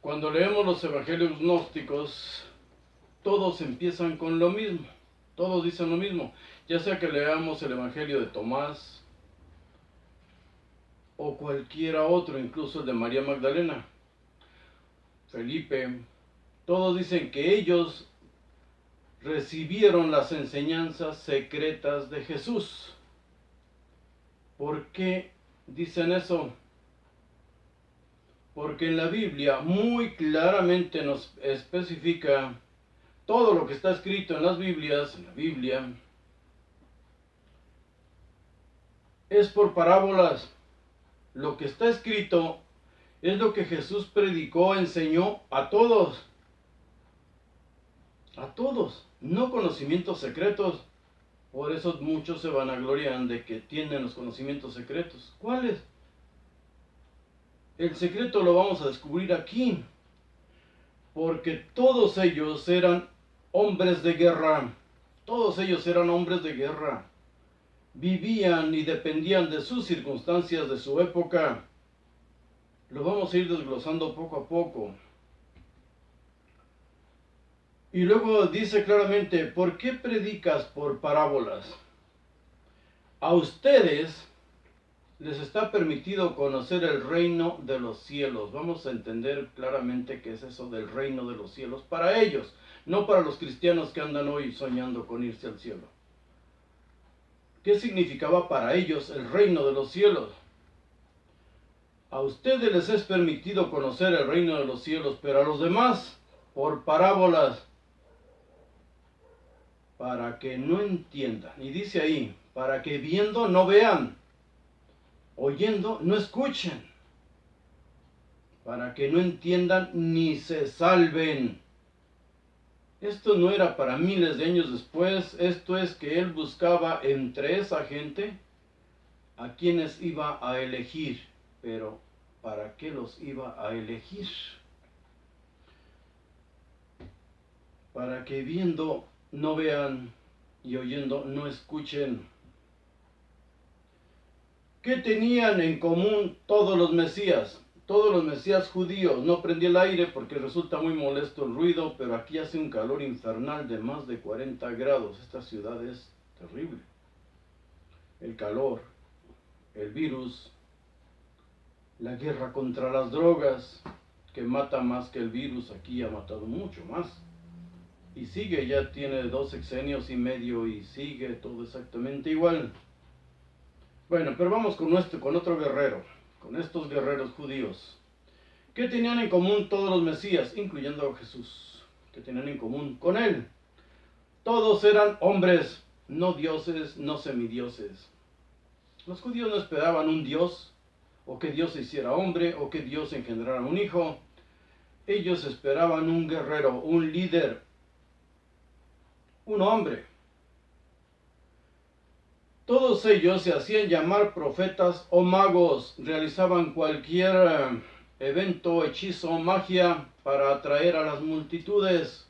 Cuando leemos los evangelios gnósticos, todos empiezan con lo mismo, todos dicen lo mismo, ya sea que leamos el evangelio de Tomás o cualquiera otro, incluso el de María Magdalena, Felipe, todos dicen que ellos recibieron las enseñanzas secretas de Jesús. ¿Por qué dicen eso? Porque en la Biblia muy claramente nos especifica todo lo que está escrito en las Biblias, en la Biblia, es por parábolas. Lo que está escrito es lo que Jesús predicó, enseñó a todos. A todos, no conocimientos secretos. Por eso muchos se vanaglorian de que tienen los conocimientos secretos. ¿Cuáles? El secreto lo vamos a descubrir aquí. Porque todos ellos eran hombres de guerra. Todos ellos eran hombres de guerra. Vivían y dependían de sus circunstancias, de su época. Lo vamos a ir desglosando poco a poco. Y luego dice claramente, ¿por qué predicas por parábolas? A ustedes les está permitido conocer el reino de los cielos. Vamos a entender claramente qué es eso del reino de los cielos para ellos, no para los cristianos que andan hoy soñando con irse al cielo. ¿Qué significaba para ellos el reino de los cielos? A ustedes les es permitido conocer el reino de los cielos, pero a los demás, por parábolas, para que no entiendan. Y dice ahí, para que viendo no vean, oyendo no escuchen, para que no entiendan ni se salven. Esto no era para miles de años después, esto es que él buscaba entre esa gente a quienes iba a elegir, pero ¿para qué los iba a elegir? Para que viendo no vean y oyendo no escuchen. ¿Qué tenían en común todos los mesías? Todos los mesías judíos. No prendí el aire porque resulta muy molesto el ruido, pero aquí hace un calor infernal de más de 40 grados. Esta ciudad es terrible. El calor, el virus, la guerra contra las drogas, que mata más que el virus, aquí ha matado mucho más. Y sigue, ya tiene 2 sexenios y medio y sigue todo exactamente igual. Bueno, pero vamos con otro guerrero, con estos guerreros judíos. ¿Qué tenían en común todos los mesías, incluyendo a Jesús? ¿Qué tenían en común con él? Todos eran hombres, no dioses, no semidioses. Los judíos no esperaban un dios, o que Dios se hiciera hombre, o que Dios engendrara un hijo. Ellos esperaban un guerrero, un líder, un hombre. Todos ellos se hacían llamar profetas o magos, realizaban cualquier evento, hechizo, magia para atraer a las multitudes,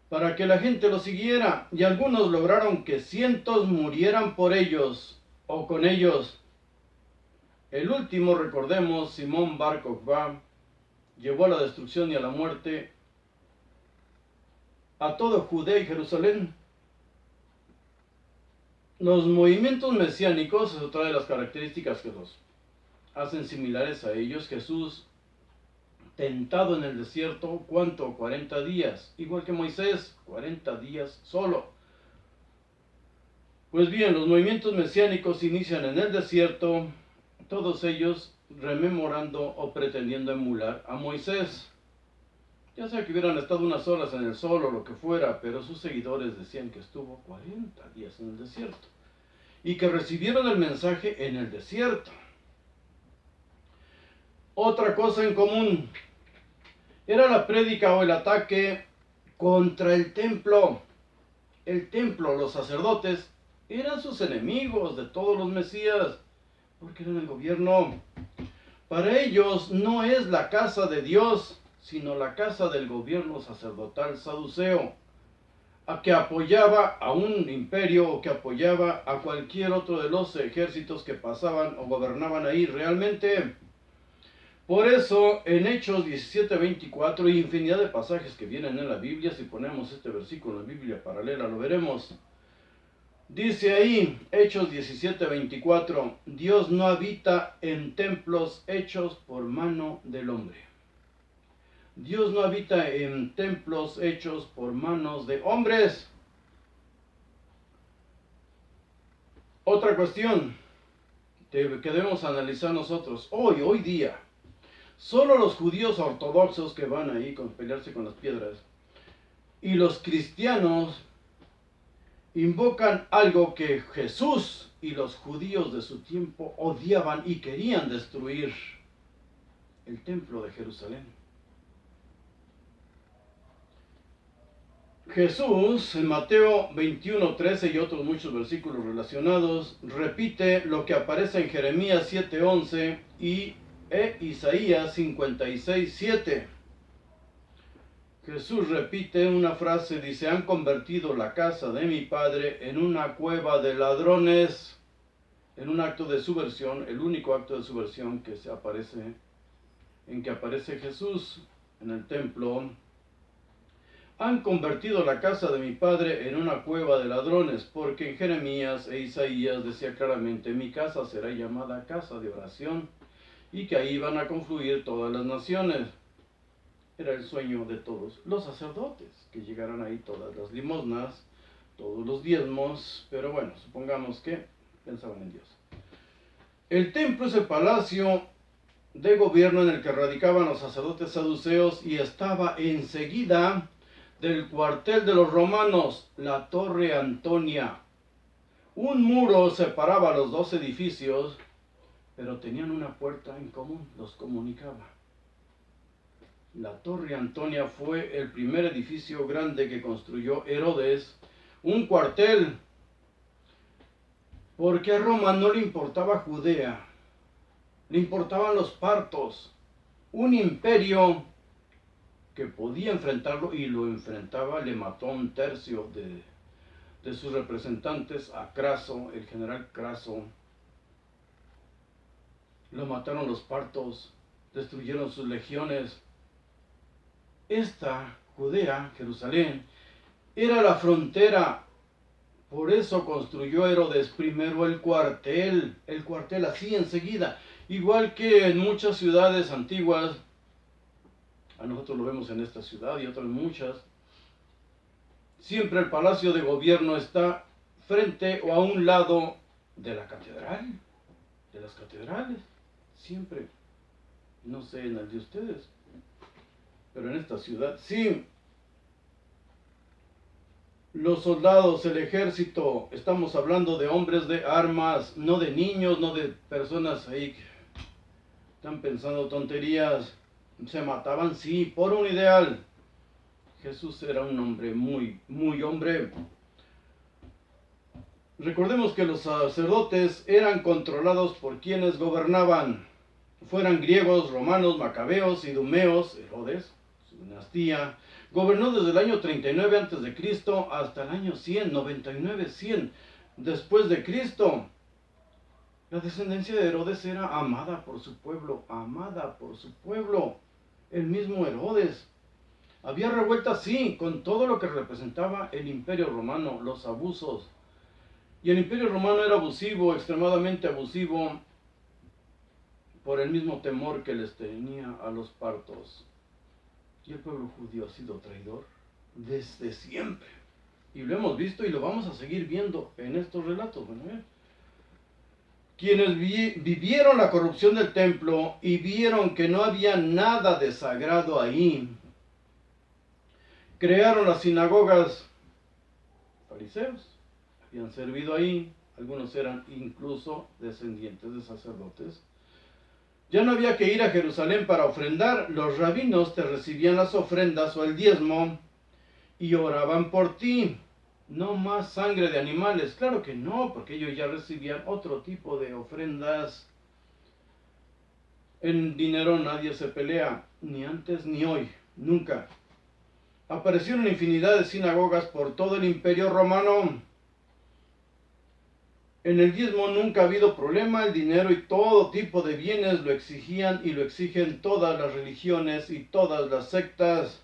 para que la gente los siguiera, y algunos lograron que cientos murieran por ellos o con ellos. El último, recordemos, Simón Bar Kokhba, llevó a la destrucción y a la muerte a todo Judea y Jerusalén. Los movimientos mesiánicos es otra de las características que los hacen similares a ellos. Jesús, tentado en el desierto, ¿cuánto? 40 días. Igual que Moisés, 40 días solo. Pues bien, los movimientos mesiánicos inician en el desierto, todos ellos rememorando o pretendiendo emular a Moisés. Ya sea que hubieran estado unas horas en el sol o lo que fuera, pero sus seguidores decían que estuvo 40 días en el desierto y que recibieron el mensaje en el desierto. Otra cosa en común era la prédica o el ataque contra el templo. El templo, los sacerdotes, eran sus enemigos de todos los mesías, porque eran el gobierno. Para ellos no es la casa de Dios, sino la casa del gobierno sacerdotal saduceo, a que apoyaba a un imperio o que apoyaba a cualquier otro de los ejércitos que pasaban o gobernaban ahí. Realmente Por eso, en Hechos 17:24 y infinidad de pasajes que vienen en la Biblia, si ponemos este versículo en la Biblia paralela, lo veremos. Dice ahí, Hechos 17:24, Dios no habita en templos hechos por mano del hombre. Dios no habita en templos hechos por manos de hombres. Otra cuestión que debemos analizar nosotros, hoy día, solo los judíos ortodoxos que van ahí a pelearse con las piedras y los cristianos invocan algo que Jesús y los judíos de su tiempo odiaban y querían destruir: el templo de Jerusalén. Jesús, en Mateo 21:13 y otros muchos versículos relacionados, repite lo que aparece en Jeremías 7:11 y Isaías 56:7. Jesús repite una frase, dice: han convertido la casa de mi padre en una cueva de ladrones. En un acto de subversión, el único acto de subversión en que aparece Jesús en el templo. Han convertido la casa de mi padre en una cueva de ladrones, porque en Jeremías e Isaías decía claramente: mi casa será llamada casa de oración, y que ahí van a confluir todas las naciones. Era el sueño de todos los sacerdotes, que llegaran ahí todas las limosnas, todos los diezmos, pero bueno, supongamos que pensaban en Dios. El templo es el palacio de gobierno en el que radicaban los sacerdotes saduceos y estaba enseguida del cuartel de los romanos, la Torre Antonia. Un muro separaba los dos edificios, pero tenían una puerta en común, los comunicaba. La Torre Antonia fue el primer edificio grande que construyó Herodes, un cuartel, porque a Roma no le importaba Judea, le importaban los partos, un imperio que podía enfrentarlo y lo enfrentaba. Le mató a un tercio de sus representantes, a Craso, el general Craso. Lo mataron los partos, destruyeron sus legiones. Esta Judea, Jerusalén, era la frontera. Por eso construyó Herodes primero el cuartel así enseguida. Igual que en muchas ciudades antiguas, a nosotros lo vemos en esta ciudad y otras muchas, siempre el palacio de gobierno está frente o a un lado de la catedral, de las catedrales, siempre. No sé en el de ustedes, pero en esta ciudad sí. Los soldados, el ejército, estamos hablando de hombres de armas, no de niños, no de personas ahí que están pensando tonterías. Se mataban, sí, por un ideal. Jesús era un hombre muy hombre. Recordemos que los sacerdotes eran controlados por quienes gobernaban, fueran griegos, romanos, macabeos, idumeos. Herodes, su dinastía, gobernó desde el año 39 a.C. hasta el año 100, 99, 100 después de Cristo. La descendencia de Herodes era amada por su pueblo, amada por su pueblo. El mismo Herodes. Había revuelta, sí, con todo lo que representaba el Imperio Romano, los abusos. Y el Imperio Romano era abusivo, extremadamente abusivo, por el mismo temor que les tenía a los partos. Y el pueblo judío ha sido traidor desde siempre. Y lo hemos visto y lo vamos a seguir viendo en estos relatos. Quienes vivieron la corrupción del templo y vieron que no había nada de sagrado ahí, crearon las sinagogas. Fariseos habían servido ahí, algunos eran incluso descendientes de sacerdotes. Ya no había que ir a Jerusalén para ofrendar, los rabinos te recibían las ofrendas o el diezmo y oraban por ti. No más sangre de animales, claro que no, porque ellos ya recibían otro tipo de ofrendas. En dinero nadie se pelea, ni antes ni hoy, nunca. Aparecieron infinidad de sinagogas por todo el Imperio Romano. En el diezmo nunca ha habido problema, el dinero y todo tipo de bienes lo exigían y lo exigen todas las religiones y todas las sectas.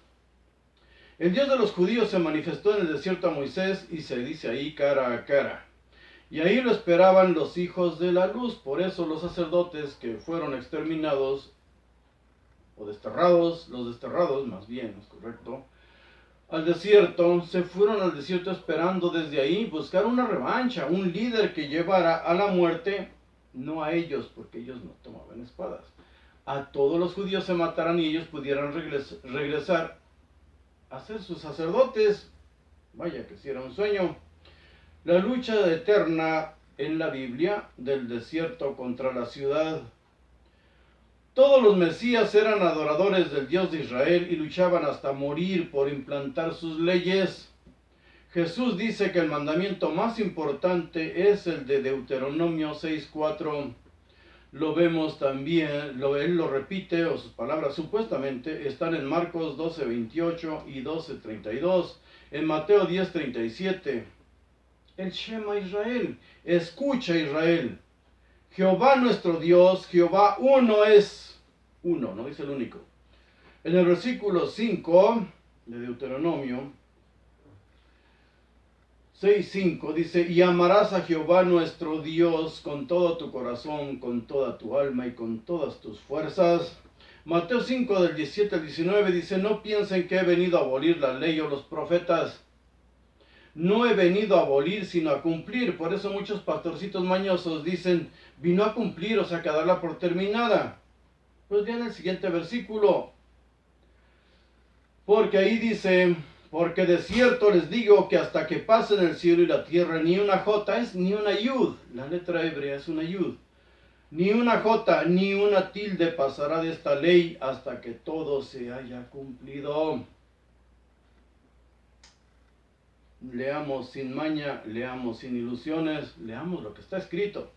El Dios de los judíos se manifestó en el desierto a Moisés y se dice ahí cara a cara. Y ahí lo esperaban los hijos de la luz, por eso los sacerdotes que fueron exterminados o desterrados, los desterrados más bien, es correcto, al desierto, se fueron al desierto esperando desde ahí buscar una revancha, un líder que llevara a la muerte, no a ellos, porque ellos no tomaban espadas. A todos los judíos se mataran y ellos pudieran regresar a ser sus sacerdotes. Vaya que si era un sueño. La lucha eterna en la Biblia del desierto contra la ciudad. Todos los mesías eran adoradores del Dios de Israel y luchaban hasta morir por implantar sus leyes. Jesús dice que el mandamiento más importante es el de Deuteronomio 6:4. Lo vemos también, él lo repite, o sus palabras supuestamente están en Marcos 12:28 y 12:32, en Mateo 10:37. El Shema Israel, escucha Israel. Jehová nuestro Dios, Jehová uno es, uno, no dice el único. En el versículo 5 de Deuteronomio 6:5 dice, y amarás a Jehová nuestro Dios con todo tu corazón, con toda tu alma y con todas tus fuerzas. Mateo 5 del 17 al 19 dice, no piensen que he venido a abolir la ley o los profetas. No he venido a abolir, sino a cumplir. Por eso muchos pastorcitos mañosos dicen, vino a cumplir, o sea, que a darla por terminada. Pues bien, el siguiente versículo. Porque ahí dice, porque de cierto les digo que hasta que pasen el cielo y la tierra, ni una jota es ni una yud. La letra hebrea es una yud. Ni una jota, ni una tilde pasará de esta ley hasta que todo se haya cumplido. Leamos sin maña, leamos sin ilusiones, leamos lo que está escrito.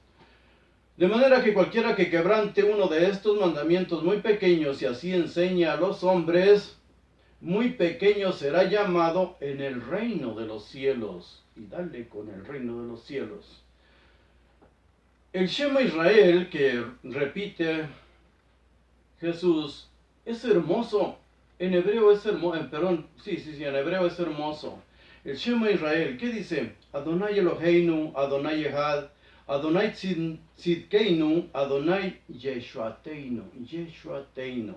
De manera que cualquiera que quebrante uno de estos mandamientos muy pequeños y así enseña a los hombres, muy pequeño será llamado en el reino de los cielos. Y dale con el reino de los cielos. El Shema Israel que repite Jesús es hermoso. En hebreo es hermoso, en hebreo es hermoso. El Shema Israel, ¿qué dice? Adonai Eloheinu, Adonai Echad, Adonai Tzidkeinu, Adonai Yeshuateinu, Yeshuateinu.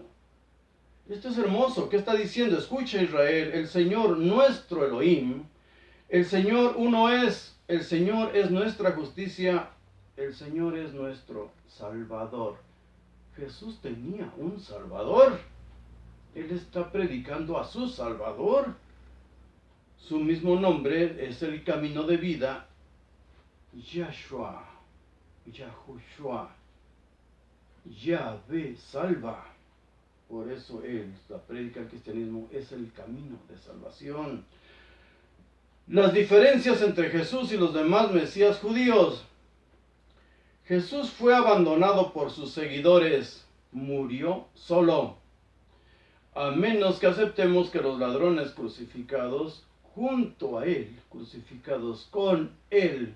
Esto es hermoso. ¿Qué está diciendo? Escucha Israel, el Señor nuestro Elohim, el Señor uno es, el Señor es nuestra justicia, el Señor es nuestro Salvador. Jesús tenía un Salvador. Él está predicando a su Salvador. Su mismo nombre es el camino de vida, Yahshua, Yahushua, Yahvé salva. Por eso la predica del cristianismo es el camino de salvación. Las diferencias entre Jesús y los demás mesías judíos. Jesús fue abandonado por sus seguidores, murió solo. A menos que aceptemos que los ladrones crucificados junto a él, crucificados con él,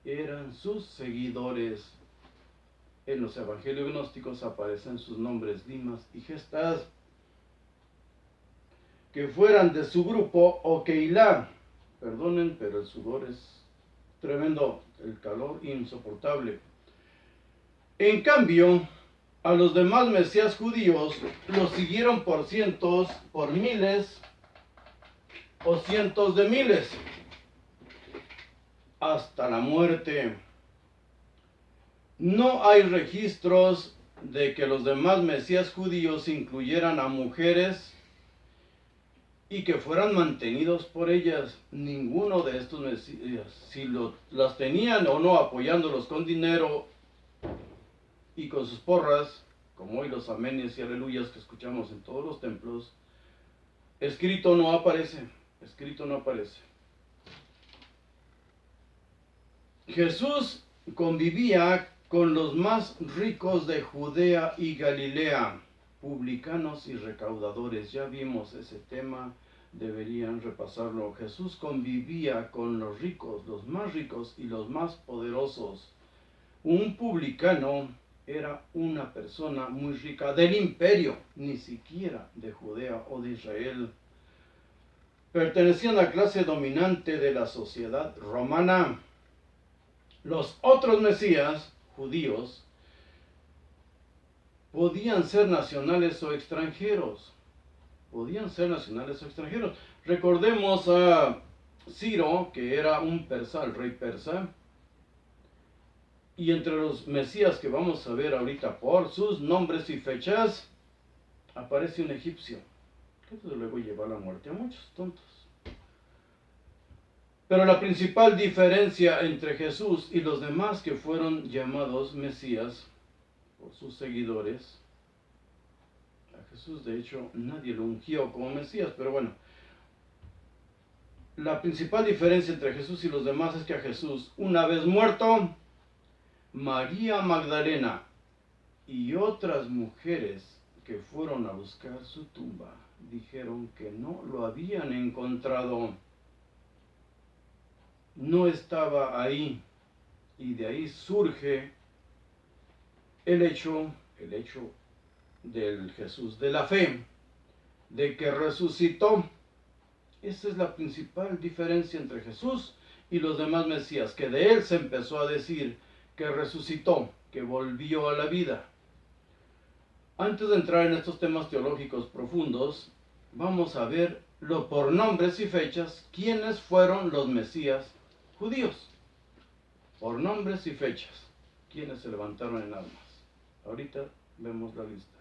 eran sus seguidores. En los evangelios gnósticos aparecen sus nombres Dimas y Gestas, que fueran de su grupo o Keilah. Perdonen, pero el sudor es tremendo, el calor insoportable. En cambio, a los demás mesías judíos los siguieron por cientos, por miles o cientos de miles, hasta la muerte. No hay registros de que los demás mesías judíos incluyeran a mujeres y que fueran mantenidos por ellas. Ninguno de estos mesías, si las tenían o no apoyándolos con dinero y con sus porras, como hoy los amenes y aleluyas que escuchamos en todos los templos, escrito no aparece. Escrito no aparece. Jesús convivía con los más ricos de Judea y Galilea, publicanos y recaudadores. Ya vimos ese tema deberían repasarlo. Jesús convivía con los ricos, los más ricos y los más poderosos. Un publicano era una persona muy rica del imperio, ni siquiera de Judea o de Israel. Pertenecían a la clase dominante de la sociedad romana. Los otros mesías, judíos, podían ser nacionales o extranjeros. Podían ser nacionales o extranjeros. Recordemos a Ciro, que era un persa, el rey persa. Y entre los mesías que vamos a ver ahorita por sus nombres y fechas, aparece un egipcio, que desde luego lleva a la muerte a muchos tontos. Pero la principal diferencia entre Jesús y los demás que fueron llamados mesías por sus seguidores, a Jesús de hecho nadie lo ungió como mesías, pero bueno, la principal diferencia entre Jesús y los demás es que a Jesús, una vez muerto, María Magdalena y otras mujeres que fueron a buscar su tumba dijeron que no lo habían encontrado. No estaba ahí. Y de ahí surge el hecho del Jesús de la fe, de que resucitó. Esa es la principal diferencia entre Jesús y los demás mesías, que de él se empezó a decir que resucitó, que volvió a la vida. Antes de entrar en estos temas teológicos profundos, vamos a ver por nombres y fechas quiénes fueron los mesías judíos. Por nombres y fechas, quiénes se levantaron en armas. Ahorita vemos la lista.